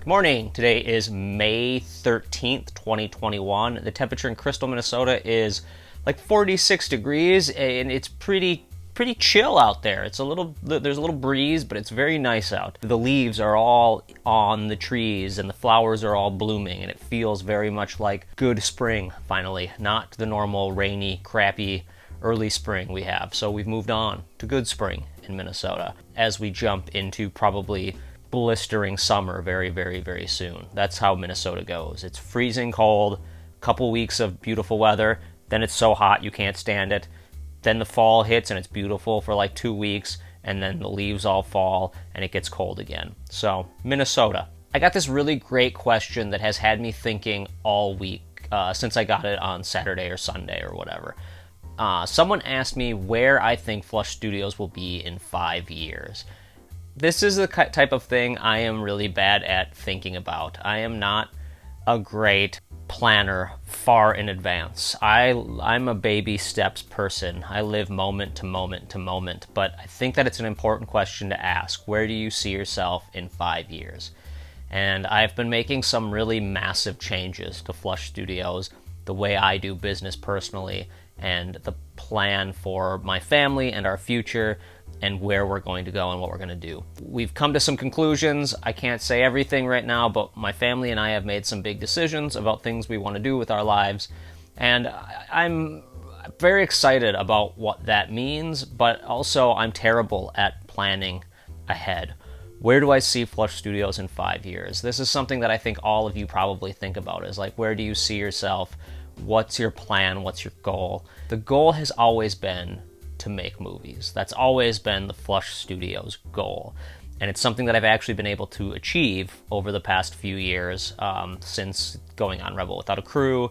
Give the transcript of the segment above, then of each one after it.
Morning. Today is May 13th, 2021. The temperature in Crystal, Minnesota is like 46 degrees and it's pretty chill out there. There's a little breeze, but it's very nice out. The leaves are all on the trees and the flowers are all blooming, and it feels very much like good spring finally, not the normal rainy, crappy early spring we have. So we've moved on to good spring in Minnesota as we jump into probably blistering summer very soon. That's how Minnesota goes. It's freezing cold, couple weeks of beautiful weather, then it's so hot you can't stand it. Then the fall hits and it's beautiful for like 2 weeks, and then the leaves all fall and it gets cold again. So, Minnesota. I got this really great question that has had me thinking all week since I got it on Saturday or Sunday or whatever. Someone asked me where I think Flush Studios will be in 5 years. This is the type of thing I am really bad at thinking about. I am not a great planner far in advance. I'm a baby steps person. I live moment to moment to moment, but I think that it's an important question to ask. Where do you see yourself in 5 years? And I've been making some really massive changes to Flush Studios, the way I do business personally, and the plan for my family and our future, and where we're going to go and what we're going to do. We've come to some conclusions. I can't say everything right now, but my family and I have made some big decisions about things we want to do with our lives, and I'm very excited about what that means, but also I'm terrible at planning ahead. Where do I see Flush Studios in 5 years? This is something that I think all of you probably think about, is like, where do you see yourself? What's your plan? What's your goal? The goal has always been to make movies. That's always been the Flush Studios goal. And it's something that I've actually been able to achieve over the past few years, since going on Rebel Without a Crew,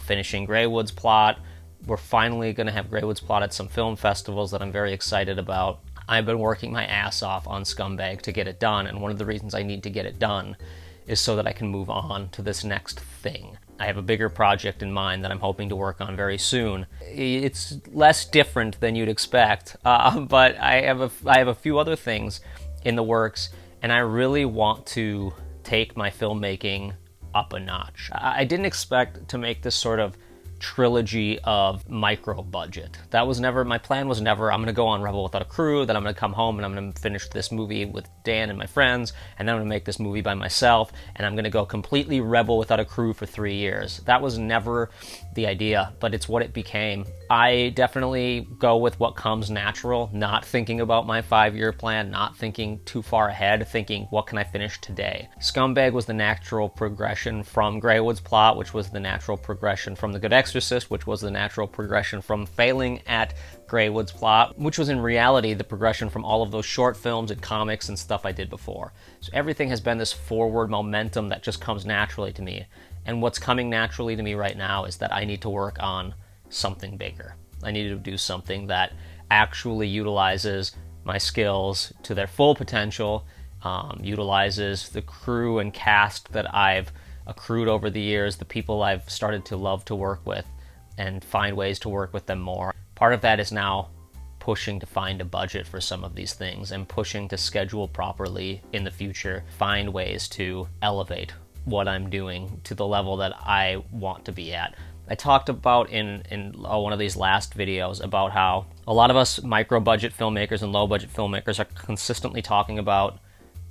finishing Greywood's Plot. We're finally going to have Greywood's Plot at some film festivals that I'm very excited about. I've been working my ass off on Scumbag to get it done, and one of the reasons I need to get it done is so that I can move on to this next thing. I have a bigger project in mind that I'm hoping to work on very soon. It's less different than you'd expect, but I have a few other things in the works, and I really want to take my filmmaking up a notch. I didn't expect to make this sort of trilogy of micro budget. That was never, my plan was never, I'm going to go on Rebel Without a Crew, then I'm going to come home and I'm going to finish this movie with Dan and my friends, and then I'm going to make this movie by myself, and I'm going to go completely Rebel Without a Crew for 3 years. That was never the idea, but it's what it became. I definitely go with what comes natural, not thinking about my 5-year plan, not thinking too far ahead, thinking, what can I finish today? Scumbag was the natural progression from Greywood's Plot, which was the natural progression from The Good Exorcist, which was the natural progression from failing at Greywood's Plot, which was in reality the progression from all of those short films and comics and stuff I did before. So everything has been this forward momentum that just comes naturally to me. And what's coming naturally to me right now is that I need to work on something bigger. I need to do something that actually utilizes my skills to their full potential, utilizes the crew and cast that I've accrued over the years, the people I've started to love to work with, and find ways to work with them more. Part of that is now pushing to find a budget for some of these things and pushing to schedule properly in the future, find ways to elevate what I'm doing to the level that I want to be at. I talked about in one of these last videos about how a lot of us micro-budget filmmakers and low-budget filmmakers are consistently talking about,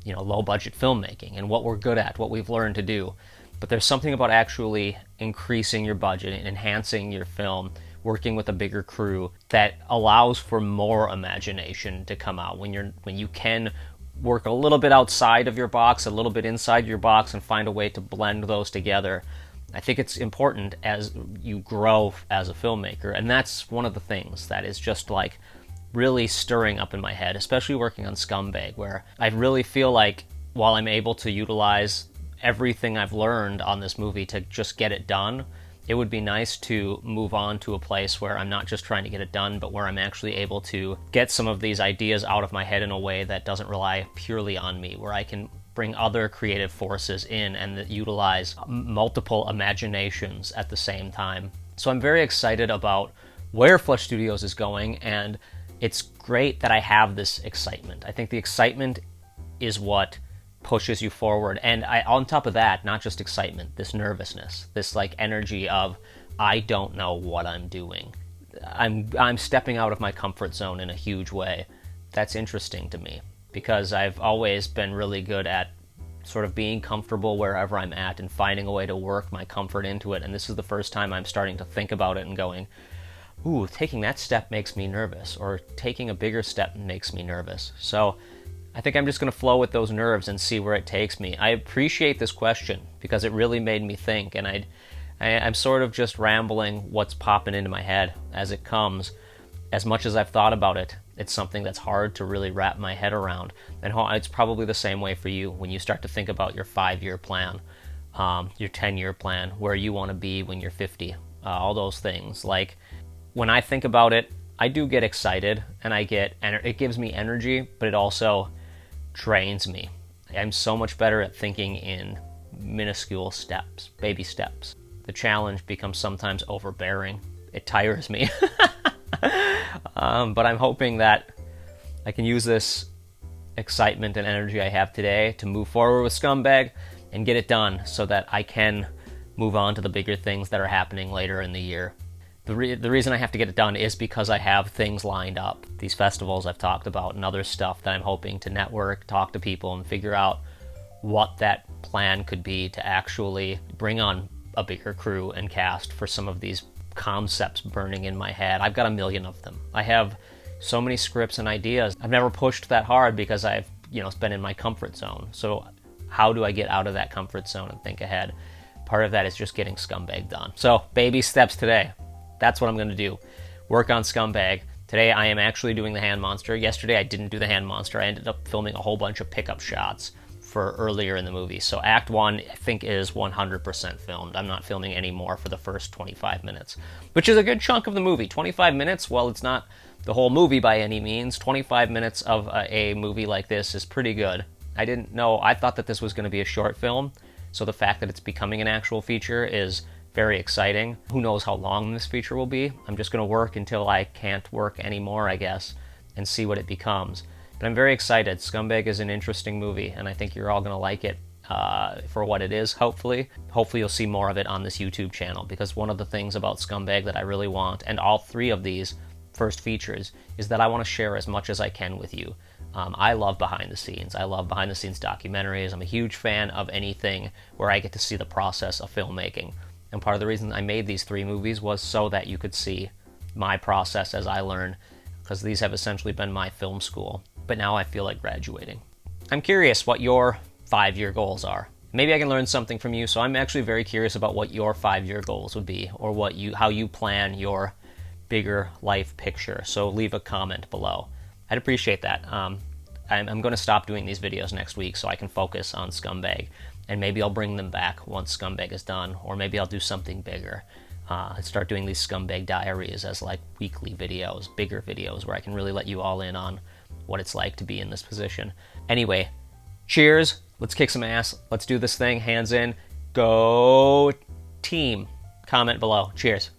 low-budget filmmaking and what we're good at, what we've learned to do. But there's something about actually increasing your budget and enhancing your film, working with a bigger crew, that allows for more imagination to come out when you can work a little bit outside of your box, a little bit inside your box, and find a way to blend those together. I think it's important as you grow as a filmmaker, and that's one of the things that is just like really stirring up in my head, especially working on Scumbag, where I really feel like while I'm able to utilize everything I've learned on this movie to just get it done, it would be nice to move on to a place where I'm not just trying to get it done, but where I'm actually able to get some of these ideas out of my head in a way that doesn't rely purely on me, where I can bring other creative forces in and that utilize multiple imaginations at the same time. So I'm very excited about where Flush Studios is going, and it's great that I have this excitement. I think the excitement is what pushes you forward. And on top of that, not just excitement, this nervousness, this like energy of, I don't know what I'm doing. I'm stepping out of my comfort zone in a huge way. That's interesting to me because I've always been really good at sort of being comfortable wherever I'm at and finding a way to work my comfort into it. And this is the first time I'm starting to think about it and going, ooh, taking that step makes me nervous, or taking a bigger step makes me nervous. So I think I'm just going to flow with those nerves and see where it takes me. I appreciate this question because it really made me think, and I'm sort of just rambling what's popping into my head as it comes. As much as I've thought about it, it's something that's hard to really wrap my head around. And it's probably the same way for you when you start to think about your 5-year plan, your 10-year plan, where you want to be when you're 50, all those things. Like, when I think about it, I do get excited, and it gives me energy, but it also drains me. I'm so much better at thinking in minuscule steps, baby steps. The challenge becomes sometimes overbearing. It tires me. But I'm hoping that I can use this excitement and energy I have today to move forward with Scumbag and get it done so that I can move on to the bigger things that are happening later in the year. The reason I have to get it done is because I have things lined up. These festivals I've talked about and other stuff that I'm hoping to network, talk to people, and figure out what that plan could be to actually bring on a bigger crew and cast for some of these concepts burning in my head. I've got a million of them. I have so many scripts and ideas. I've never pushed that hard because I've been in my comfort zone. So how do I get out of that comfort zone and think ahead? Part of that is just getting Scumbag done. So baby steps today. That's what I'm going to do. Work on Scumbag. Today I am actually doing the hand monster. Yesterday I didn't do the hand monster. I ended up filming a whole bunch of pickup shots for earlier in the movie. So Act 1, I think, is 100% filmed. I'm not filming any more for the first 25 minutes, which is a good chunk of the movie. 25 minutes, well, it's not the whole movie by any means. 25 minutes of a movie like this is pretty good. I didn't know. I thought that this was going to be a short film, so the fact that it's becoming an actual feature is very exciting. Who knows how long this feature will be? I'm just going to work until I can't work anymore, I guess, and see what it becomes. But I'm very excited. Scumbag is an interesting movie, and I think you're all going to like it for what it is, hopefully. Hopefully you'll see more of it on this YouTube channel, because one of the things about Scumbag that I really want, and all 3 of these first features, is that I want to share as much as I can with you. I love behind the scenes. I love behind the scenes documentaries. I'm a huge fan of anything where I get to see the process of filmmaking. And part of the reason I made these 3 movies was so that you could see my process as I learn, because these have essentially been my film school. But now I feel like graduating. I'm curious what your 5-year goals are. Maybe I can learn something from you, so I'm actually very curious about what your 5-year goals would be, or how you plan your bigger life picture. So leave a comment below. I'd appreciate that. I'm going to stop doing these videos next week so I can focus on Scumbag, and maybe I'll bring them back once Scumbag is done, or maybe I'll do something bigger. Start doing these Scumbag diaries as like weekly videos, bigger videos, where I can really let you all in on what it's like to be in this position. Anyway, cheers. Let's kick some ass. Let's do this thing. Hands in. Go team. Comment below. Cheers.